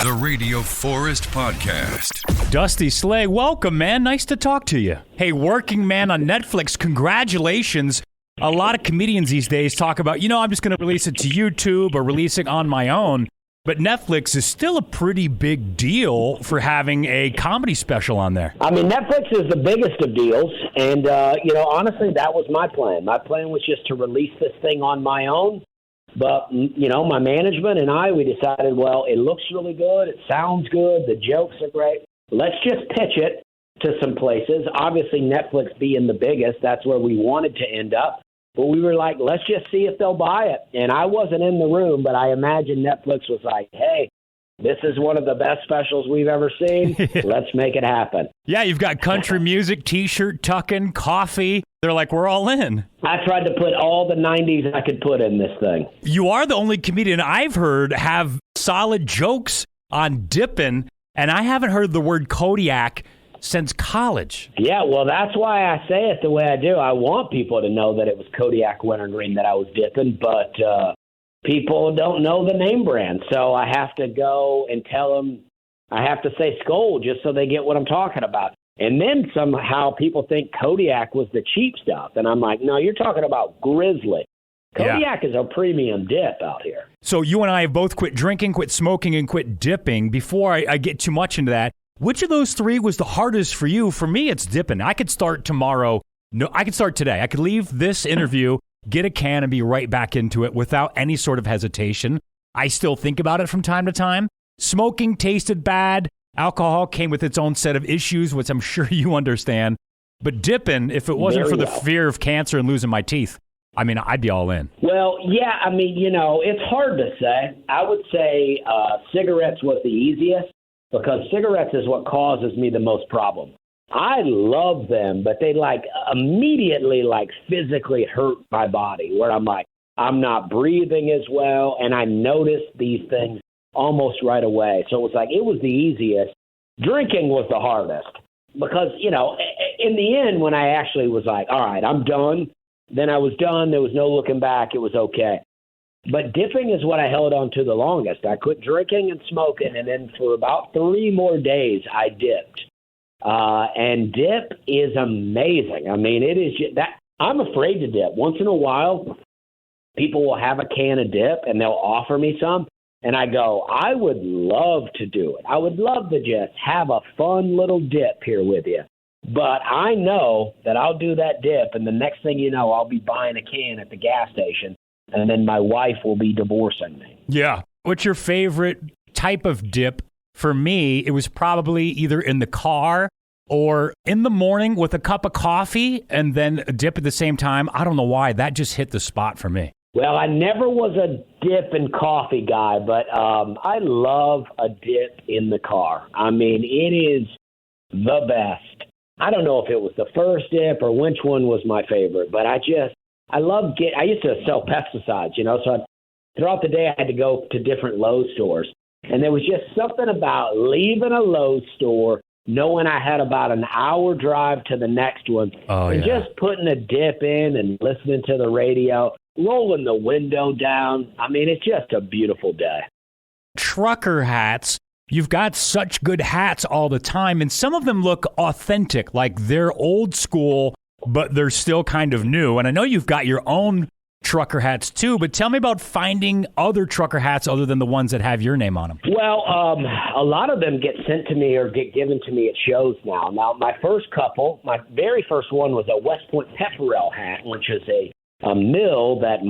The Radio Forest Podcast. Dusty Slay, welcome, man. Nice to talk to you. Hey, Working Man on Netflix, congratulations. A lot of comedians these days talk about, I'm just going to release it to YouTube or release it on my own. But Netflix is still a pretty big deal for having a comedy special on there. I mean, Netflix is the biggest of deals. And, honestly, that was my plan. My plan was just to release this thing on my own. But, my management and we decided, well, it looks really good. It sounds good. The jokes are great. Let's just pitch it to some places. Obviously, Netflix being the biggest, that's where we wanted to end up. But we were like, let's just see if they'll buy it. And I wasn't in the room, but I imagine Netflix was like, hey, this is one of the best specials we've ever seen. Let's make it happen. Yeah, you've got country music, T-shirt, tucking, coffee. They're like, we're all in. I tried to put all the 90s I could put in this thing. You are the only comedian I've heard have solid jokes on dipping, and I haven't heard the word Kodiak since college. Yeah, well, that's why I say it the way I do. I want people to know that it was Kodiak Wintergreen that I was dipping, but people don't know the name brand. So I have to go and tell them, I have to say Skoal just so they get what I'm talking about. And then somehow people think Kodiak was the cheap stuff. And I'm like, no, you're talking about Grizzly. Kodiak is a premium dip out here. So you and I have both quit drinking, quit smoking, and quit dipping. Before I get too much into that, which of those three was the hardest for you? For me, it's dipping. I could start tomorrow. No, I could start today. I could leave this interview, get a can, and be right back into it without any sort of hesitation. I still think about it from time to time. Smoking tasted bad. Alcohol came with its own set of issues, which I'm sure you understand. But dipping, if it wasn't for the fear of cancer and losing my teeth, I'd be all in. Well, yeah, it's hard to say. I would say cigarettes was the easiest, because cigarettes is what causes me the most problem. I love them, but they immediately physically hurt my body, where I'm like, I'm not breathing as well, and I noticed these things almost right away. So it was the easiest. Drinking was the hardest, because, in the end, when I actually was like, all right, I'm done, then I was done. There was no looking back. It was okay. But dipping is what I held on to the longest. I quit drinking and smoking, and then for about 3 more days, I dipped. And dip is amazing. It is that I'm afraid to dip. Once in a while, people will have a can of dip, and they'll offer me some, and I go, I would love to do it. I would love to just have a fun little dip here with you. But I know that I'll do that dip, and the next thing you know, I'll be buying a can at the gas station. And then my wife will be divorcing me. Yeah. What's your favorite type of dip? For me, it was probably either in the car or in the morning with a cup of coffee and then a dip at the same time. I don't know why. That just hit the spot for me. Well, I never was a dip and coffee guy, but I love a dip in the car. It is the best. I don't know if it was the first dip or which one was my favorite, but I used to sell pesticides, so throughout the day I had to go to different Lowe's stores. And there was just something about leaving a Lowe's store, knowing I had about an hour drive to the next one, and just putting a dip in and listening to the radio, rolling the window down. It's just a beautiful day. Trucker hats. You've got such good hats all the time, and some of them look authentic, like they're old school, but they're still kind of new. And I know you've got your own trucker hats too, but tell me about finding other trucker hats other than the ones that have your name on them. Well, a lot of them get sent to me or get given to me at shows now. Now, my very first one was a West Point Pepperell hat, which is a mill that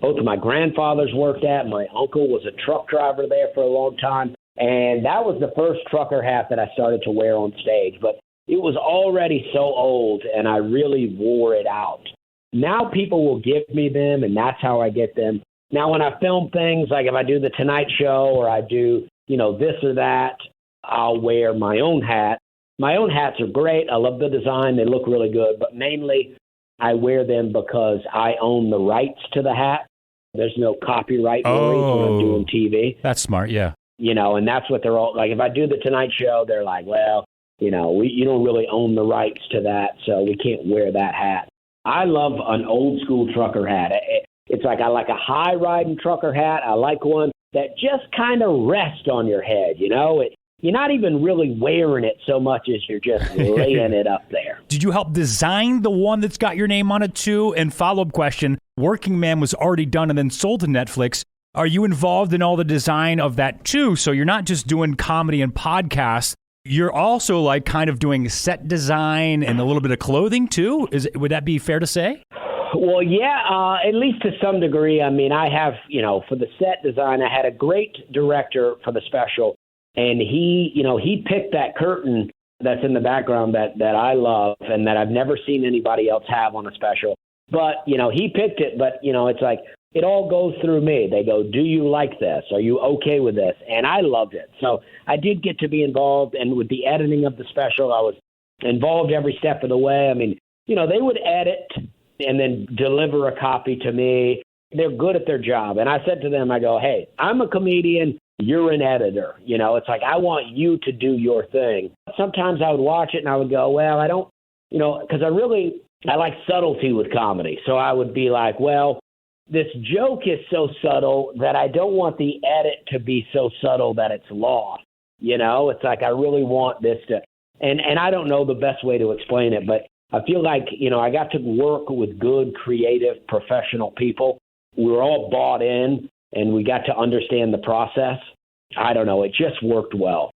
both of my grandfathers worked at. My uncle was a truck driver there for a long time. And that was the first trucker hat that I started to wear on stage. But it was already so old, and I really wore it out. Now people will give me them, and that's how I get them. Now, when I film things, like if I do the Tonight Show or I do, this or that, I'll wear my own hat. My own hats are great. I love the design. They look really good. But mainly, I wear them because I own the rights to the hat. There's no copyright worries when I'm doing TV. That's smart, yeah. And that's what they're all like. If I do the Tonight Show, they're like, well, you don't really own the rights to that, so we can't wear that hat. I love an old school trucker hat. It's like I like a high riding trucker hat. I like one that just kind of rest on your head, you know? You're not even really wearing it so much as you're just laying it up there. Did you help design the one that's got your name on it too? And follow-up question, Working Man was already done and then sold to Netflix. Are you involved in all the design of that too? So you're not just doing comedy and podcasts. You're also like kind of doing set design and a little bit of clothing too? Would that be fair to say? Well, yeah, at least to some degree. I mean, I have, for the set design, I had a great director for the special. And he picked that curtain that's in the background that I love and that I've never seen anybody else have on a special. But, he picked it. But, it's like it all goes through me. They go, do you like this? Are you okay with this? And I loved it. So I did get to be involved. And with the editing of the special, I was involved every step of the way. I mean, they would edit and then deliver a copy to me. They're good at their job. And I said to them, I go, hey, I'm a comedian. You're an editor. It's like, I want you to do your thing. Sometimes I would watch it and I would go, well, I don't, because I like subtlety with comedy. So I would be like, well, this joke is so subtle that I don't want the edit to be so subtle that it's lost. It's like, I really want this to, and I don't know the best way to explain it, but I feel like, I got to work with good, creative, professional people. We were all bought in. And we got to understand the process. I don't know. It just worked well.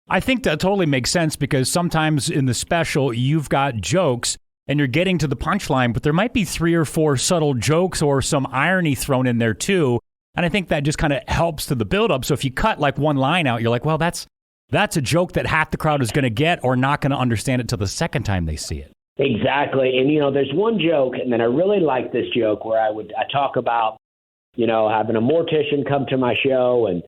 I think that totally makes sense because sometimes in the special, you've got jokes and you're getting to the punchline, but there might be 3 or 4 subtle jokes or some irony thrown in there too. And I think that just kind of helps to the buildup. So if you cut like one line out, you're like, well, that's a joke that half the crowd is going to get or not going to understand it till the second time they see it. Exactly. And, there's one joke, and then I really like this joke where I talk about, having a mortician come to my show, and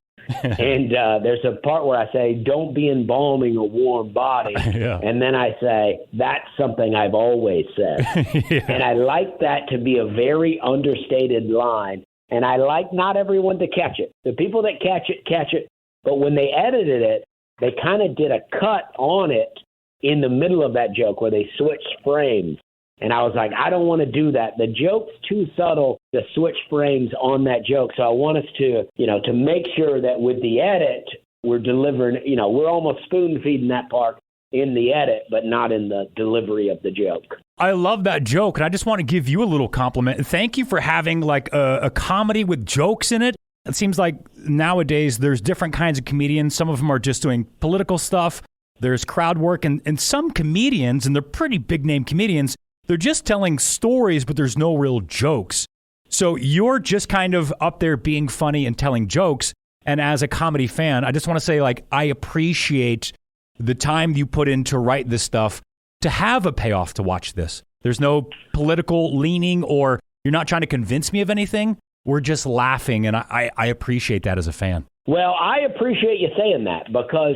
there's a part where I say, don't be embalming a warm body. Yeah. And then I say, that's something I've always said. Yeah. And I like that to be a very understated line. And I like not everyone to catch it. The people that catch it. But when they edited it, they kind of did a cut on it in the middle of that joke where they switched frames. And I was like, I don't want to do that. The joke's too subtle to switch frames on that joke. So I want us to, to make sure that with the edit, we're delivering, we're almost spoon feeding that part in the edit, but not in the delivery of the joke. I love that joke. And I just want to give you a little compliment. Thank you for having like a comedy with jokes in it. It seems like nowadays there's different kinds of comedians. Some of them are just doing political stuff. There's crowd work and some comedians, and they're pretty big name comedians, they're just telling stories, but there's no real jokes. So you're just kind of up there being funny and telling jokes. And as a comedy fan, I just want to say, like, I appreciate the time you put in to write this stuff to have a payoff to watch this. There's no political leaning or you're not trying to convince me of anything. We're just laughing. And I appreciate that as a fan. Well, I appreciate you saying that because,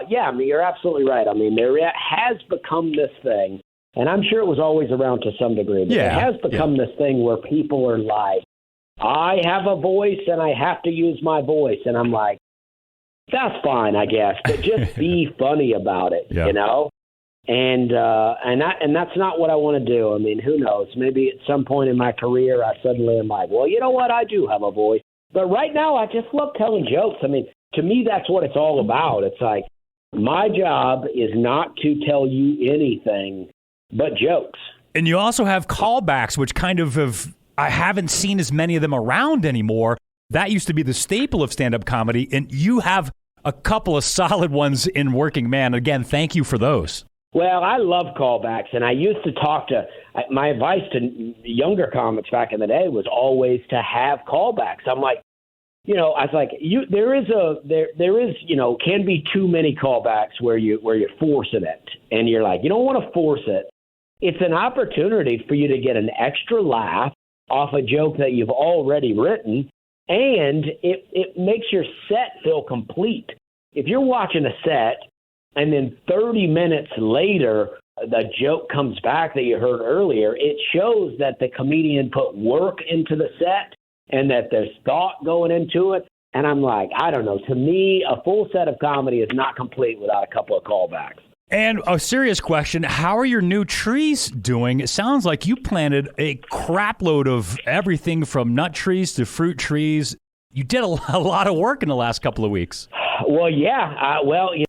you're absolutely right. I mean, there has become this thing. And I'm sure it was always around to some degree. But it has become this thing where people are like, I have a voice and I have to use my voice. And I'm like, that's fine, I guess. But just be funny about it, And that's not what I want to do. I mean, who knows? Maybe at some point in my career, I suddenly am like, well, you know what? I do have a voice. But right now, I just love telling jokes. I mean, to me, that's what it's all about. It's like my job is not to tell you anything but jokes. And you also have callbacks, which kind of I haven't seen as many of them around anymore. That used to be the staple of stand-up comedy, and you have a couple of solid ones in Working Man. Again, thank you for those. Well, I love callbacks, and I used to talk to my advice to younger comics back in the day was always to have callbacks. I'm like, I was like, there is, can be too many callbacks where you're forcing it, and you're like, you don't want to force it. It's an opportunity for you to get an extra laugh off a joke that you've already written, and it makes your set feel complete. If you're watching a set and then 30 minutes later the joke comes back that you heard earlier, it shows that the comedian put work into the set and that there's thought going into it. And I'm like, I don't know. To me, a full set of comedy is not complete without a couple of callbacks. And a serious question, how are your new trees doing? It sounds like you planted a crap load of everything from nut trees to fruit trees. You did a lot of work in the last couple of weeks. Well, yeah.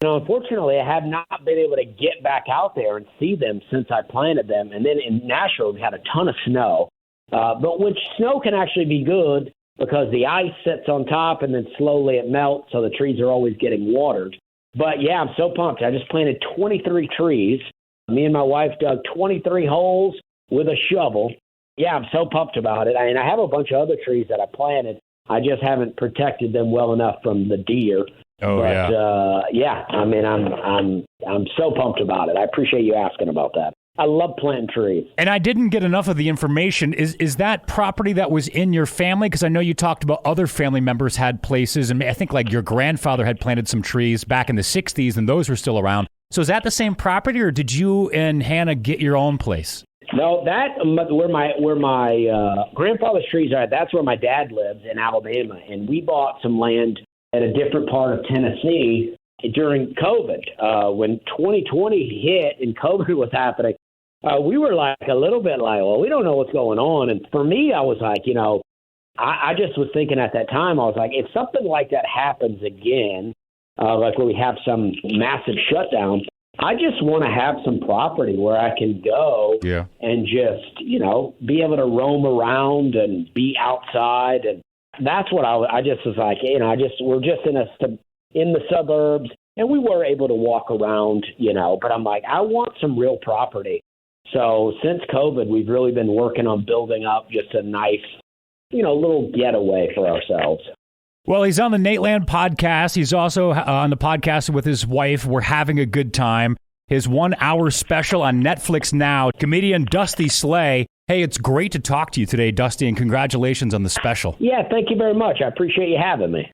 Unfortunately, I have not been able to get back out there and see them since I planted them. And then in Nashville, we had a ton of snow. But which snow can actually be good because the ice sits on top and then slowly it melts, so the trees are always getting watered. But, yeah, I'm so pumped. I just planted 23 trees. Me and my wife dug 23 holes with a shovel. Yeah, I'm so pumped about it. I have a bunch of other trees that I planted. I just haven't protected them well enough from the deer. Oh, but, yeah. I'm so pumped about it. I appreciate you asking about that. I love planting trees. And I didn't get enough of the information. Is that property that was in your family? Because I know you talked about other family members had places, and I think like your grandfather had planted some trees back in the 60s, and those were still around. So is that the same property, or did you and Hannah get your own place? No, where my grandfather's trees are, that's where my dad lives in Alabama, and we bought some land at a different part of Tennessee during COVID. When 2020 hit and COVID was happening, we were like a little bit like, well, we don't know what's going on. And for me, I was like, I just was thinking at that time, I was like, if something like that happens again, like when we have some massive shutdown, I just want to have some property where I can go and just, be able to roam around and be outside. And that's what I just was like, we're just in the suburbs, and we were able to walk around, but I'm like, I want some real property. So since COVID, we've really been working on building up just a nice, little getaway for ourselves. Well, he's on the Nateland Podcast. He's also on the podcast with his wife. We're having a good time. His 1 hour special on Netflix now. Comedian Dusty Slay. Hey, it's great to talk to you today, Dusty, and congratulations on the special. Yeah, thank you very much. I appreciate you having me.